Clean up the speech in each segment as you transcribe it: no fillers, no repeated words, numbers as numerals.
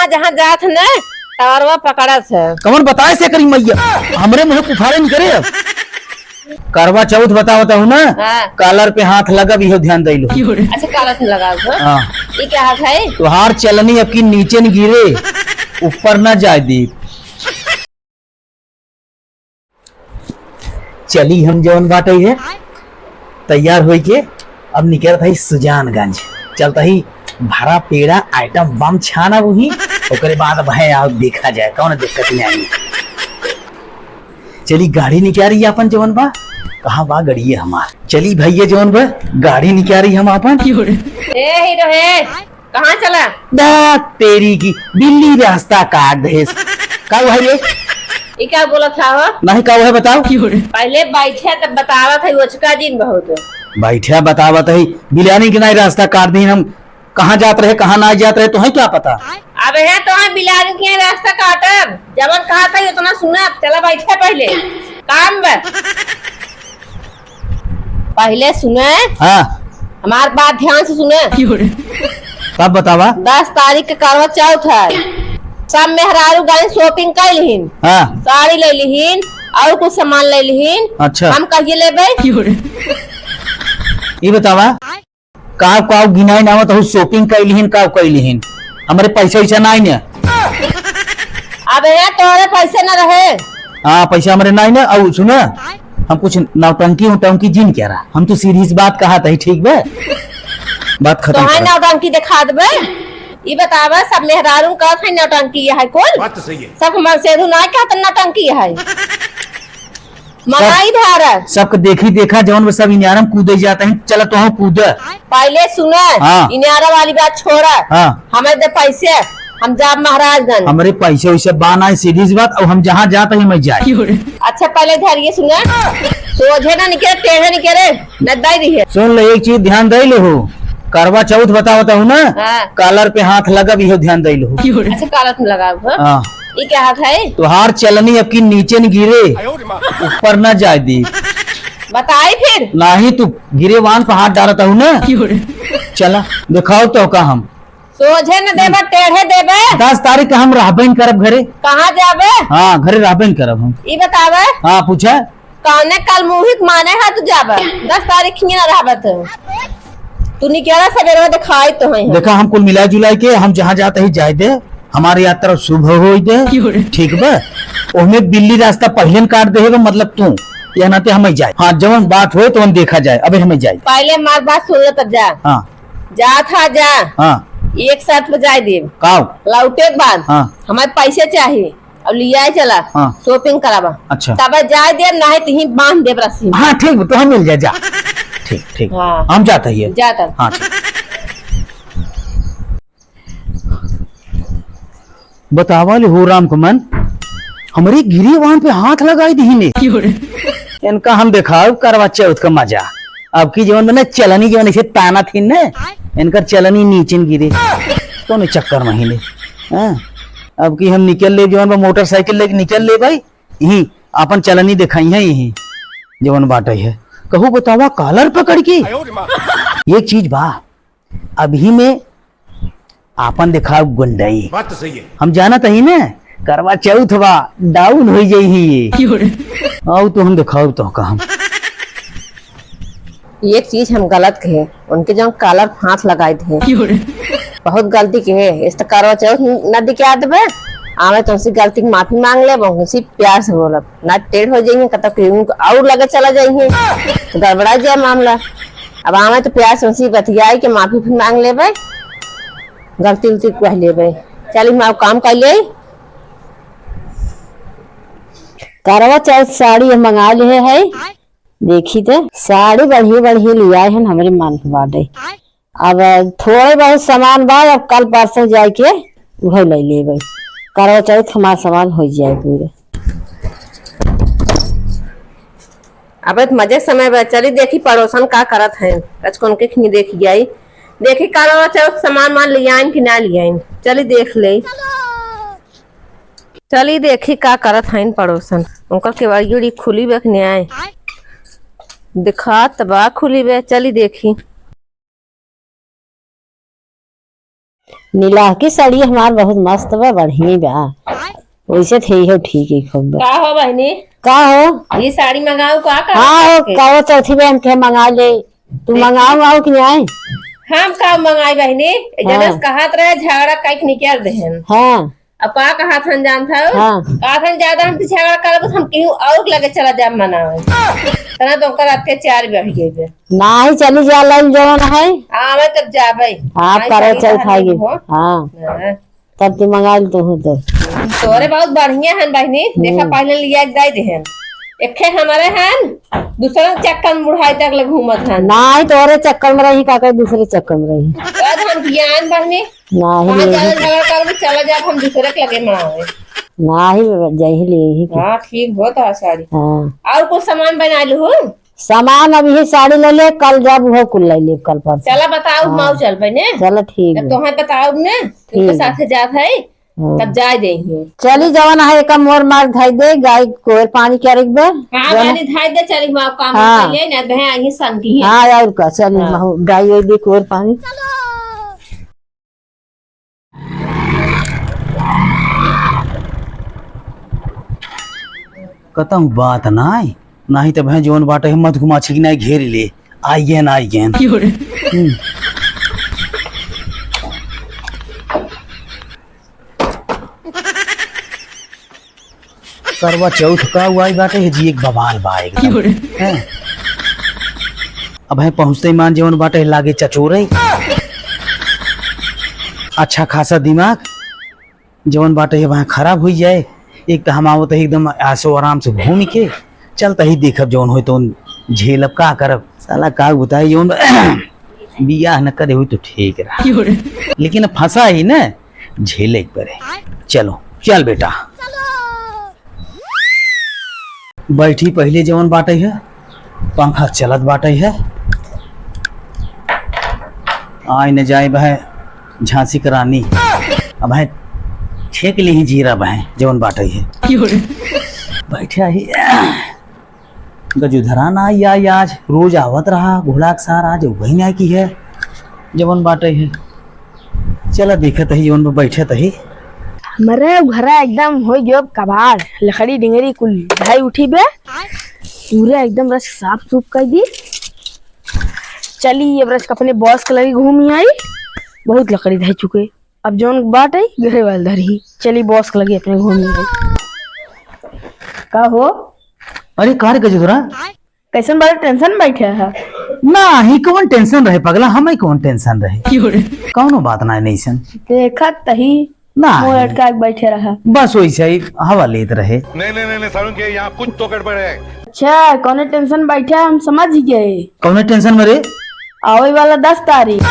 जहाँ जहाँ जात न टावरवा पकड़त है। कौन बताए से करी मैया हमरे मुँह कुफारे नहीं करे। करवा चौथ बतावता हूँ ना। हाँ। कॉलर पे हाथ लगा भी हो, ध्यान दे लो। अच्छा कालर में लगा हुआ। हाँ। ये क्या हाथ है? तुहार चलनी अब की नीचे न गिरे, ऊपर न जाए दी। चली हम जवन बाटे है तैयार हो के अब निकल था सुजानगंज। चलता ही भरा पेड़ा आइटम बम छाना वही ओकरे बाद भाई आओ देखा जाए कौन दिक्कत नहीं आई। चली गाड़ी निकाल रही अपन जवन बा, कहाँ बा गड़िए हमार। चली भैया जवन बा गाड़ी निकाल रही हम अपन। ए हीरो है कहाँ चला? दा तेरी की बिल्ली रास्ता काट दे। का भाई ये क्या बोला था हो? नहीं का है बताओ। पहले बैठे तब बतावा था ओचका दिन बहुत। बैठा बतावत है बिलानी के नहीं रास्ता काट दी हम। कहाँ जात रहे कहाँ ना जात रहे तो है क्या पता। अब है तो है बिलानी के रास्ता काटब जबन कहा था उतना सुना। चला बैठे पहले काम बा। पहले सुने। हाँ हमार बात ध्यान से सुने। कब बतावा? 10 तारीख के करवा चौथ है। सब मेहरारू गाड़ी शॉपिंग कर लिहिन। हाँ साड़ी ले लिहिन और कुछ सामान ले लिहिन। अच्छा हम कहिए लेबे। ये बतावा काव काव गिनाई नावत हो शॉपिंग कर लिहिन काव कर लिहिन। हमारे पैसा वैसा नहीं ने। अब है तोरे पैसे न रहे। हाँ पैसा हमारे नहीं ने। और सुना हम कुछ नौटंकी उटंकी जिन कह रहा हम तो सीरीज बात कहा था ठीक बे बात तो खत्म। है नौटंकी दिखा देबे। ये बतावा सब मेहरारू का है नौटंकी है कौन? बात तो सही है। सब हमारे सेधु ना कहते नौटंकी है। मनाई भारत सबके देखी देखा जवन सब इनारम कूदे जाते हैं। चलो तो हम कूदे। पहले सुने। हाँ। इनारा वाली बात छोड़ा। हाँ हमें दे पैसे हम जाब महाराजगंज। हमारे पैसे वैसे बाना है सीरीज बात। और हम जहाँ जाते हैं मैं जाए। अच्छा पहले धैर्य सुने। सोझे ना निकले टेढ़े निकले न दई दी है। सुन ले एक चीज ध्यान दे लो हो। करवा चौथ बतावता हूँ ना। हाँ। कॉलर पे हाथ लगा भी हो, ध्यान दे लो। अच्छा कालत में लगा हुआ। हाँ ये क्या हाथ है? तुहार चलनी अब की नीचे न गिरे, ऊपर न जाए दी। बताई फिर। नहीं तू गिरे वाहन पे हाथ डालता हूँ ना। चला दिखाओ तो का हम सोझे न देबे टेढ़े देबे। 10 तारीख का हम रहबेन करब घरे। कहाँ जाबे? हाँ घरे रहबेन करब हम। ये बतावे हाँ पूछा कौने कल मुहिक माने है तू जाबे 10 तारीख ही ना रहबे तू निकला सवेरे दिखाई तो है। देखा हम कुल मिला जुला के हम जहाँ जाते ही जाए दे। हमारी यात्रा शुभ हो दे ठीक बा। उसमें बिल्ली रास्ता पहले न काट देगा मतलब तू या नाते हमें जाए। हाँ जवन बात हो तो हम देखा जाए। अबे हमें जाए। पहले हमार बात सुन ले तब जा। हाँ जा था जा। हाँ एक साथ बजाय दे काव लौटे के बाद। हाँ हमारे पैसे चाहिए अब लिया चला। हाँ शॉपिंग कराबा। अच्छा तब जाए दे नहीं तो ही बांध दे रस्सी। हाँ ठीक तो हम मिल जाए जा। ठीक ठीक हाँ। हम जाते हैं। जाता। हाँ ठीक। बतावाले हो राम कमन हमारी गिरी वहां पे हाथ लगाई दी ने। इनका हम दिखाओ करवा चौथ का मजा। अब की जीवन में चलनी जीवन ऐसे ताना थी ने इनका चलनी नीचे गिरे तो न चक्कर महीने। अब की हम निकल ले जीवन में मोटरसाइकिल लेके निकल ले भाई यही अपन चलनी दिखाई है यही जीवन बाटे है। कहू बतावा कॉलर पकड़ के एक चीज बा अभी में आपन दिखाओ गुंडई। बात तो सही है। हम जाना ही ना करवा चौथ बा डाउन हो जाई ये आओ तो हम दिखाओ तो का हम। एक चीज हम गलत कहे उनके जो कॉलर हाथ लगाए थे बहुत गलती कहे। इस तो करवा चौथ न दिखा देबे आवे तुमसे गलती की माफी मांग ले उसी प्यार से बोलब ना टेढ़ हो जाइए कतब और लगे चला जाइए तो गड़बड़ा जाए मामला। अब आवे तो प्यार से उसी बतियाई के माफी फिर मांग लेबे गलती उलती कह लेबे। चल हम काम कर ले। करवा चौथ साड़ी हम मंगा लिए है। देखी थे साड़ी बढ़िया बढ़िया लिया है हमारे मन के बाटे। अब थोड़े बहुत सामान बाद अब कल परसों जाए के वही ले लेबे। करवा चौथ हमारा सामान हो जाए पूरे। अब मजे समय बा चली देखी पड़ोसन का करत है कचकोन के खनी देखी आई देखी करवा चौथ सामान मान लिया कि ना लिया चली देख ले। चली देखी का करत है पड़ोसन उनका केवाड़ी खुली बे आए दिखा तबा खुली बे। चली देखी नीला की साड़ी हमार बहुत मस्त बा, बढ़िया बा। वैसे थे हो ठीक है खूब। का हो बहनी, का हो? ये साड़ी मंगाओ का हाँ हो का चौथी बहन के मंगा ले। तू मंगाओ कि नहीं? हम का मंगाई बहनी, हाँ। जने कहत रहे झगड़ा काइक निकल देहन। हाँ अब का कहा थन जान था, हाँ। का थन ज्यादा हम झगड़ा करब हम कहीं और लगे चला जा मनावे। तना तो कर रात के 4 बढ़ गए। नहीं चली जा लाइन जवन है। आवे तब जाबे। हाँ आई करे साड़ी चल तो खाएगी। हो। हाँ हाँ। तब तू मंगा ले तू तो। तोरे बहुत बढ़िया हन बहनी, देखा पहले लिया के दे देहन। एके हमारे हन, दूसरा चक्कर में बुढ़ाई तक ले घूमत हन। नहीं तोरे चक्कर में रही, का दूसरे चक्कर में रही। आज हम ज्ञान बहनी, नहीं कहाँ ले ज्यादा झगड़ा करब चला जा, हम दूसरे के लगे मनावे। नहीं जही ले ही। हाँ ठीक हो तो साड़ी। हाँ और कुछ सामान बना लू। सामान अभी ही साड़ी ले ले, कल जब हो कुल ले ले, कल पर। चला बताओ माऊ चल बने। चलो ठीक है। तुम्हें बताओ ने, तुमके साथे जात है तब जाए देंगे। चली जवन है एक मोर मार धाई दे, गाय को पानी क्या रख दे। हाँ गानी धाई दे, चली माऊ काम हाँ। ले ना बहन आई संगी है। हाँ और का चली गाय वो दे कोर पानी। कतहु बात नाई नहीं तो भाई जोन बाटे हिम्मत घुमा छिक नहीं घेर ले आई गेन आई गेन। करवा चौथ का हुआ बाटे जी एक बवाल बा एकदम। हैं? अब है पहुंचते मान जवन बाटे लागे चचोरे। अच्छा खासा दिमाग जवन बाटे वहाँ खराब हो जाए। एक तो हम आवत एकदम आसो आराम से घूम के चलता ही देखब जौन हो तो झेलब का करब साला का बताए जौन बियाह न करे हुई तो ठीक रहा, लेकिन फंसा ही न झेले पड़े। चलो चल बेटा बैठी पहले जवन बाटे है पंखा चलत बाटे है। आए न जाए बह झांसी का रानी, अब है छेक ली ही जीरा बह जवन बाटे है। बैठा ही गजुधरान आई आई आज रोज आवत रहा घोड़ा के सार आज वही ना की है जवन बाटे है। चला देखत ही जवन बैठे तही मरे घरा एकदम हो गयो कबाड़, लकड़ी डिंगरी कुल ढाई उठी बे, पूरा एकदम रस साफ सूफ कर दी। चली ये ब्रश अपने बॉस के लगी घूमी आई, बहुत लकड़ी ढाई चुके। अब जोन बाट आई घरे वाल धरी, चली बॉस के लगी अपने घूमी आई। का हो? अरे कार गजुधरा कैसन बड़ा टेंशन बैठे है? ना ही कौन टेंशन रहे पगला, हमें कौन टेंशन रहे कौनो बात ना नहीं सन देखा तही ना मुंह लटका के बैठे रहा। बस वैसे ही हवा लेते रहे। नहीं सारुण के यहाँ कुछ तो गड़बड़ है। अच्छा कौन टेंशन बैठे हम समझ गए। कौन टेंशन में रे? आवे वाला 10 तारीख।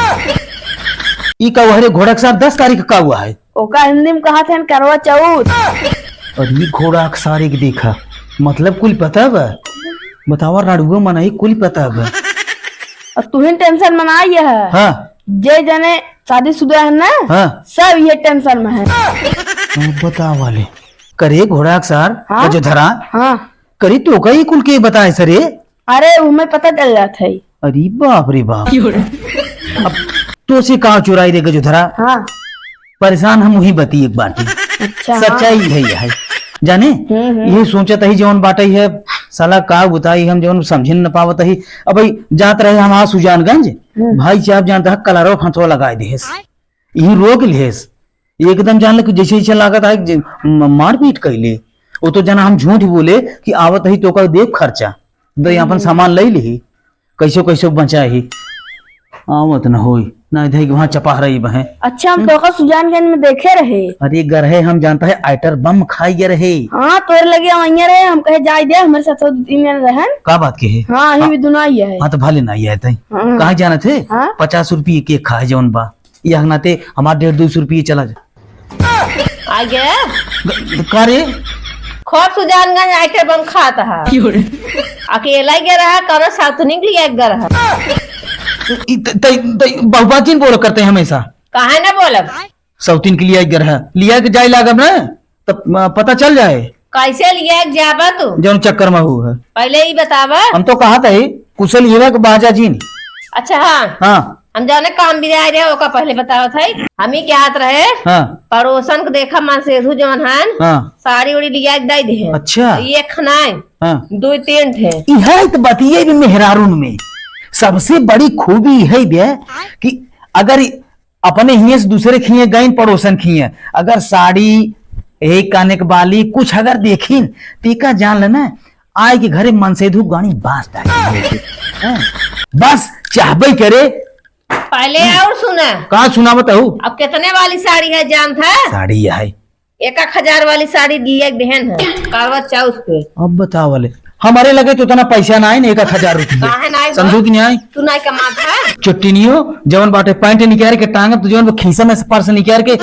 ई का हरे घोड़ा के साथ 10 तारीख का हुआ है। ओका हिंदी में कहा था करवा चौथ। और ये घोड़ा के सारे के देखा मतलब कुल पता बा, बतावा राडुआ मनाई कुल पता बा। और तुम्हें टेंशन मनाई है। हाँ जे जने शादीशुदा है ना, हाँ सब ये टेंशन में है। बता वाले करे घोड़ा के सार हाँ? जो धरा हाँ करी तो कई कुल के बताए सरे। अरे हमें पता चल जाता है। अरे बाप रे बाप। अब तो से कहा चुराई रे जो धरा। हाँ परेशान हम वही बती एक बाटी। अच्छा सच्चाई है जाने ये सोचत ही जौन बाटे है साला का बताई हम जौन समझ न पावत ही। अब भाई जात रहे हम सुजानगंज भाई साहब जानता है कलरो फंसवा लगाए दिहेस यही रोक लिहेस एकदम जान ले जैसे ही लागत है मारपीट कैले। वो तो जना हम झूठ बोले कि आवत ही तो का देख खर्चा दे अपन सामान ले ली कैसो कैसो बचा ही आवत न होई ना इधर वहां चपा रही बहे। अच्छा हम तो सुजानगंज में देखे रहे। अरे गरहे हम जानता है आइटर बम खाई रहे। हाँ तोर लगे वहीं रहे, हम कहे जाए दे हमारे साथ 2-3 दिन रहन। का बात के है? हाँ ये भी दुनाई है। हाँ तो भले ना आए थे कहा जाना थे। हाँ? 50 रुपये के खाए जौन बा यह नाते हमारे 150 रुपये चला जा आ गया का रे खूब सुजानगंज आइटम बम खाता है। अकेला ही रहा करो साथ निकली एक रहा। बहुबाचीन बोल करते हैं हमेशा। कहा ना बोलब सौतीन के लिए गर है लिया के जाए लागब ना तब पता चल जाए कैसे लिया जाबा तू जौन चक्कर में हु है। पहले ही बतावा। हम तो कहा था कुशल युवक बाजा जी ने। अच्छा हाँ हाँ हम जाने काम भी आए रहे ओका पहले बताओ था हम ही क्या हाथ रहे हाँ पड़ोसन को देखा मन से जवन है हाँ साड़ी उड़ी लिया दे दे अच्छा ये खनाए हाँ 2-3 थे यह तो बतिये भी मेहरारून में सबसे बड़ी खूबी यही भी है कि अगर अपने हिये से दूसरे खिए गए पड़ोसन खिए अगर साड़ी एक काने के बाली कुछ अगर देखी टीका जान लेना आए के घरे मन से धूप गानी बास डाली बस चाहबे करे पहले और सुना कहा सुना बताऊ अब कितने वाली साड़ी है जान था साड़ी है 1,000 वाली साड़ी दिया एक बहन है करवा चौथ पे अब बताओ वाले हमारे लगे तो इतना पैसा ना आए ना 1,000 रुपये काहे ना आई समझो कि नहीं आई तू नहीं कमाता है चुट्टी नहीं हो जवन बाटे पैंट निकाल के टांग तो जवन खीसा में से पर्स निकाल के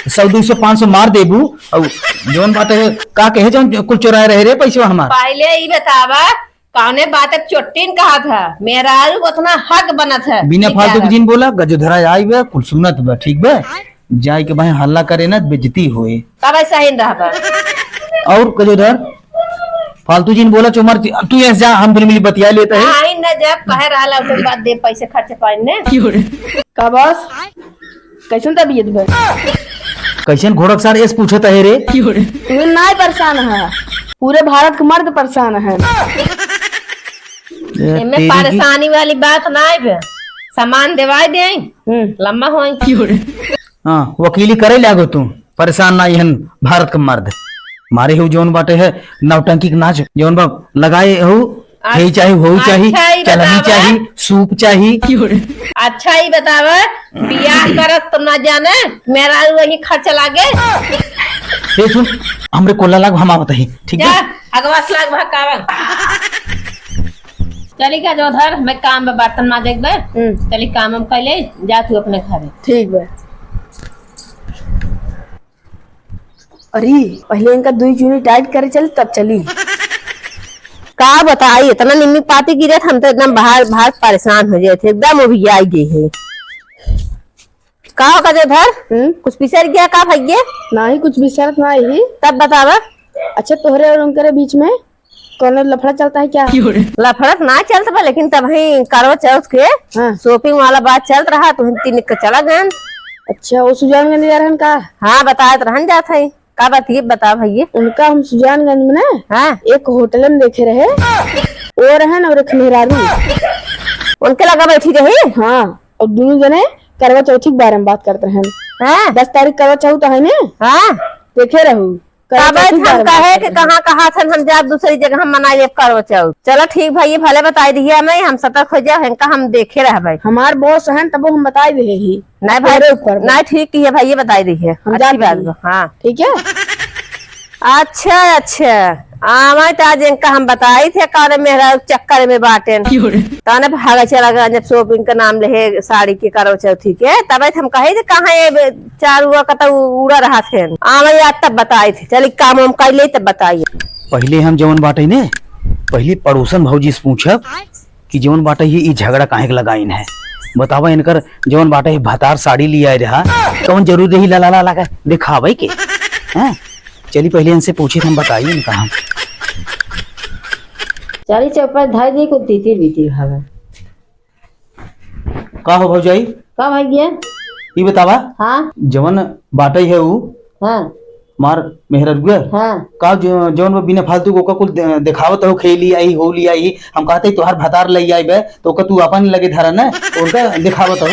100-200-500 मार देबू और जवन बाटे का कहे जवन कुल चुराए रहे रे पैसे हमार पहले ही बतावा कौने बात चोट्टीन कहा था मेरा उतना हक बना था बिना फालतू के जिन बोला गजोधरा आई बे कुल सुनत बा ठीक बे जाए के भाई हल्ला करे ना बेइज्जती होए तब ऐसा ही रहा और गजोधर फालतू जिन बोला चुमार तू ऐसे जा हम फिर मिली बतिया लेते हैं आई न जब कहे रहा उसके बाद दे पैसे खर्चे पाइने का बॉस कैसन तबीयत बे कैसन घोड़क सार ऐसे पूछता है रे तुम्हें नहीं परेशान है पूरे भारत के मर्द परेशान है इनमें परेशानी वाली बात ना है सामान दिवाई दे लम्बा हो हाँ वकीली करे लागो तू परेशान ना यहन भारत का मर्द मारे हो जौन बाटे है नौटंकी के नाच जौन बा लगाए हो यही चाहिए हो चाहिए अच्छा ही चलनी बतावा। चाहिए सूप चाहिए अच्छा ही बतावा बियाह करत तो ना जाने मेरा वही खर्च लागे ये सुन हमरे कोला लाग हम आवत है ठीक जा है अगवास लाग भकावा चली का जो उधर मैं काम में बर्तन मां देख बे चली काम हम कैले जा तू अपने घरे ठीक बे अरे पहले इनका 2 यूनिट टाइट करे चल तब चली का बताई इतना निम्मी पाती गिरे हम तो एकदम बाहर बाहर परेशान हो गए थे एकदम वो भी आई गई है का होगा जो उधर कुछ पिसर गया का भैया ना ही कुछ भी शर्त ना ही तब बतावा अच्छा तोहरे और उनके बीच में कौन लफड़ा चलता है क्या लफड़त ना चलता बा लेकिन तब ही करवा चौथ के हाँ। शॉपिंग वाला बात चल रहा तो हम तीन का चला गए अच्छा वो सुजानगंज जा रहन का हाँ बताया तो रहन जाता है का बात ये बता भैया उनका हम सुजानगंज में ना हाँ एक होटल में देखे रहे वो रहन और एक मेहरारू उनके लगा बैठी रही हाँ और दोनों जने करवा चौथी के बारे में बात करते हैं हाँ 10 तारीख करवा चौथ है ना हाँ देखे रहू करवा तब चौथ के हम बारे में कहे बात कि करते हैं। कहाँ कहाँ थे हम जा दूसरी जगह हम मनाए करवा चौथ चलो ठीक भाई भले बताई दिए हमें हम सतर्क हो जाए इनका हम देखे रह भाई हमार बॉस हैं तब वो हम बता दे ही नहीं भाई तेरे ऊपर बा। नहीं ठीक है भाई ये बताई दी है हम अच्छी जाते बात हैं। बा, हाँ ठीक है अच्छा अच्छा आवा तो आज इनका हम बताई थे कारे मेरा चक्कर में बाटे ताने भागा चला गया जब शॉपिंग का नाम ले साड़ी के करो चौथी के तब हम कहे थे कहाँ ये चार हुआ का उड़ा रहा थे आवा याद तब बताई थे चल काम हम कर ले तब बताइए पहले हम जवन बाटे ने पहले पड़ोसन भौजी से पूछब कि जवन बाटे ये झगड़ा काहे के लगाइन है बतावा इनकर जवन बाटे भतार साड़ी लिया रहा कौन जरूरी रही ला लगा दिखावे के हैं चली पहले इनसे पूछे हम बताइए इनका हम चली चौपर धाई दी को तीती बीती भागा का हो भौजाई का भाई गया ये बतावा हाँ जवन बाटे है वो हाँ मार मेहर गुए हाँ का जवन बिना फालतू को कुल दिखावत हो खेली आई हो ली आई हम कहते तोहार भतार ले आई बे तो का तू अपन लगे धरा ना उनका दिखावत हो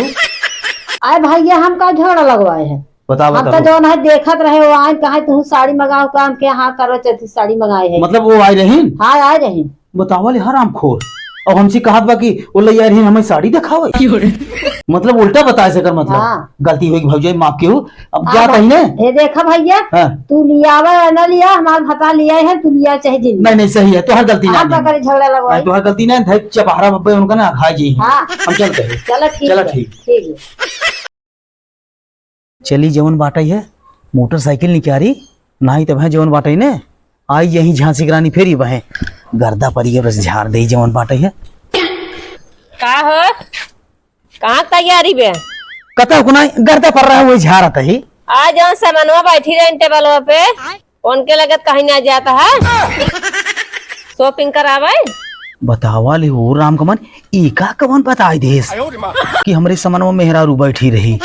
आए भैया हम का झगड़ा लगवाए हैं बतावा हम तो जौन है देखत रहे वो आए कहा तुम साड़ी मंगाओ काम के हाँ करो चौथी साड़ी मंगाए है मतलब वो आई रही हाँ आए रही बतावा ले हराम खोर और हमसे कहा बा कि वो ले रही हमें साड़ी दिखावे मतलब उल्टा बताए सकर मतलब हाँ। गलती हुई भौजाई माफ क्यों अब जा कहीं ने ये देखा भैया हाँ। तू लिया न लिया हमारा भता लिया है तू लिया चाहे जिन नहीं नहीं सही है तोहर गलती ना हाँ है। करे झगड़ा लगवाए नहीं तोहर गलती ना है चपहारा बब्बे उनका ना खाई जी हाँ। हम चलते हैं चलो ठीक चलो है, ठीक। ठीक है चली जवन बाटाई है मोटरसाइकिल निकाली नहीं तब है जवन बाटाई ने आई यही झांसी की रानी फेरी वह गर्दा परी है बस झाड़ दे जवन बाटाई है का हो कहाँ तैयारी बे कता को ना गर्दा पड़ रहा है वही झाड़ आता ही आज जौन सामानवा बैठी रहे टेबल पे उनके लगत कहीं ना जाता है शॉपिंग करावे बतावा ले हो राम कमन इका कवन बताई देस कि हमरे समन में मेहरारू बैठी रही।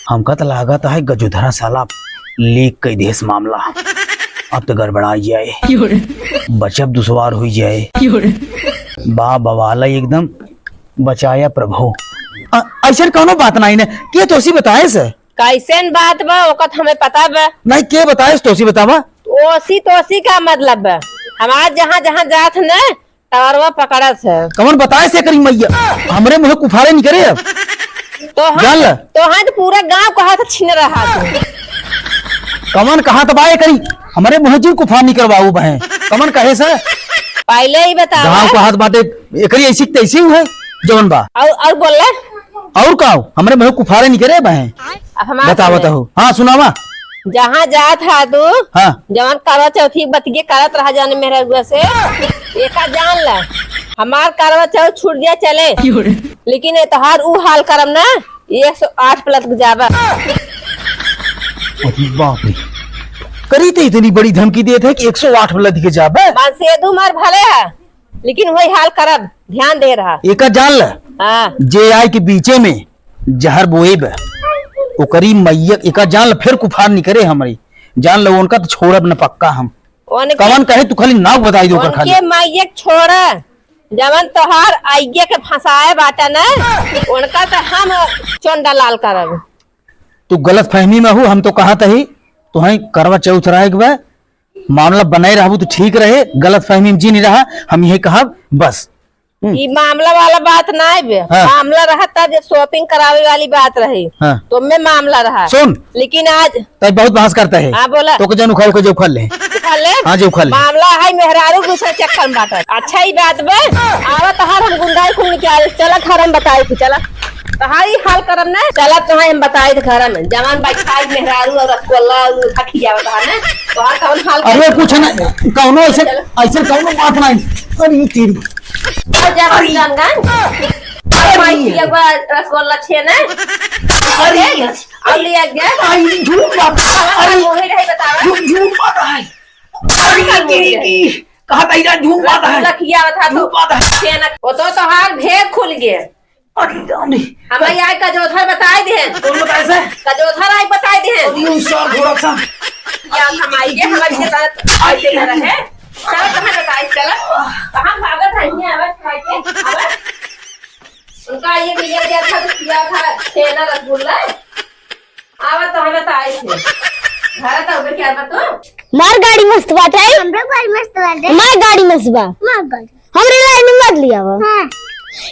हमका तो लागत है गजोधरा साला लीक कई देस मामला। अब तो गड़बड़ा जाए, बचब दुश्वार हो जाए। बा बवाला एकदम बचाया प्रभु। ऐसा कौनो बात नहीं ने के तोसी बताए से कैसन बात बा ओकत हमें पता बा नहीं के बताए तोसी बतावा। तोसी का मतलब बा हमार जहाँ जहाँ जात न टावरवा पकड़त है। कमन बताए से करी मैया हमरे मुँह कुफारे नहीं करे। अब जान ल तो पूरा गांव कहा था छीन रहा था। कमन कहा तबाए करी हमारे मुँह जी कुफार नहीं करवाऊ बहे। कमन कहे से पहले ही बता गाँव का हाथ बाटे एकरी ऐसी तैसी है जवन बा और बोल ले और का हमरे मुँह कुफारे नहीं करे बहे। बता बताओ। हाँ सुनावा। जहाँ जात है तू हाँ जवान करवा चौथी बतिये करत रहा जाने मेरे हुआ से एका जान ला हमार करवा चौथ छूट गया चले लेकिन तोहार ऊ हाल करम ना 108 प्लस जावा। बाप रे करी तो इतनी बड़ी धमकी दिए थे कि 108 वाला दिखे जाबे मान से दू मार भले है लेकिन वही हाल करब ध्यान दे रहा। एक जान ल हाँ जे आई के बीचे में जहर बोएब ओकरी मैया एक जान ल फिर कुफार नहीं करे हमारी जान लो उनका तो छोड़ब न पक्का हम। कवन कहे तू खाली नाव बताई दो खाली उनके मैयक छोड़ा जवन तोहार आइये के फंसाए बाटा ना उनका तो हम चोंडा लाल करब। तू गलत फहमी में हो। हम तो कहा था ही तुहई करवा चौथ रहे के मामला बनाए रहू तो ठीक रहे। गलत फहमी में जी नहीं रहा हम यही कहा बस। ये मामला वाला बात ना है। हाँ। मामला रहा था जब शॉपिंग करावे वाली बात रही। हाँ। तो में मामला रहा सुन लेकिन आज तब बहुत बहस करता है। हाँ बोला तो जन उखाड़ के जो उखाड़ ले हाँ जो उखाड़ ले मामला है मेहरारू दूसरे चक्कर में बात। अच्छा ही बात बे आवा तहार हम गुंडाई खुल निकाल चला घर हम बताए थे चला तहारी हाल करम ना चला तुम्हें हम बताए थे घर में जवान बैठा मेहरारू और रसगुल्ला खी जावा तहार ना तोहार कौन हाल अरे कुछ ना कौनो ऐसे ऐसे कौनो बात नहीं। अरे तेरी रसगुल्ला छे ना झूठ बात कहा तेरा झूठ बात है। वो तो तोहार भेद खुल गए। हमें यहाँ कजोधर बताए दे कौन बताए से कजोधर आई बताए दे या हम आइए हमारे के साथ आइए ना रहे चलो कहाँ बताए चलो कहाँ भागत है ये आवाज खाए के आवाज उनका ये लिया गया था तो किया था छेना रसगुल्ला आवाज तो हमें बताए थे घर था ऊपर क्या बताओ मार गाड़ी मस्त बात है। हमरा गाड़ी मस्त बात है। मार गाड़ी मस्त बा मार गाड़ी हमरे लाइन में मत लिया वो। हां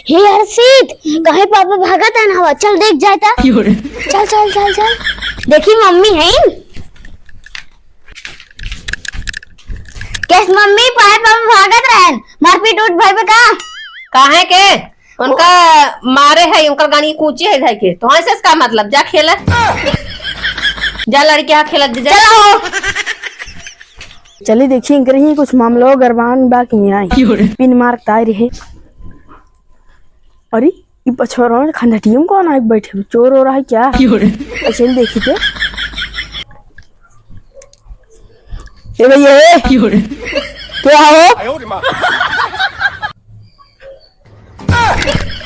हे यार सीत कहे पापा भागत है ना हवा चल देख जाता चल चल चल चल देखी मम्मी है कैस मम्मी पापा भागत रहन मारपीट उठ भाई का कहाँ के उनका मारे है उनका गाड़ी कूचे है के तो ऐसे इसका मतलब जा खेला जा लड़के यहाँ खेला चलो चलिए देखिए इनके रही कुछ मामला गरबान बाकी में आई पिन मार ताई रहे। अरे ये पछोरा खंडटियम कौन आए बैठे चोर हो रहा है क्या ऐसे देखी थे ए भैया क्या हो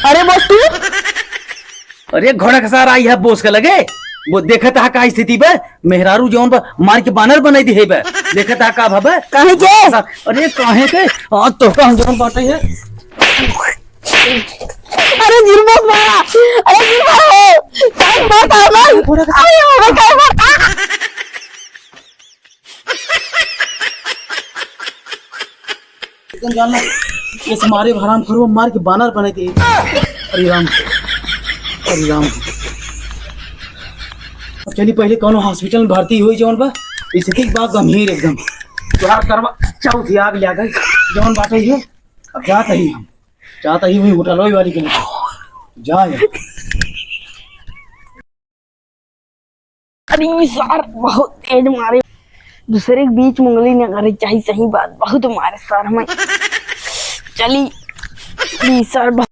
अरे बस तू अरे घोड़ा खसार आई है बोस का लगे वो देखा था का स्थिति बे मेहरारू जौन बा मार के बानर बनाई दी है बे देखा था का भबे काहे के अरे काहे के हां तो का जौन बाटे है। अरे जिरमा मारा अरे जिरमा हो काय मारता ना अरे काय मारता एकदम जान ले इस मारे हराम खरो मार के बानर बनाई दी। अरे राम चलिए पहले कौनो हॉस्पिटल में भर्ती हुई जौन बा स्थिति बा गंभीर एकदम तोहार करवा चौथ आग ले गई जौन बाटे है। अब जाता ही हम चाहता ही वही होटल वाली के जा अरे सर बहुत तेज मारे दूसरे के बीच मुंगली न करे चाहिए सही बात बहुत मारे सर में चली सर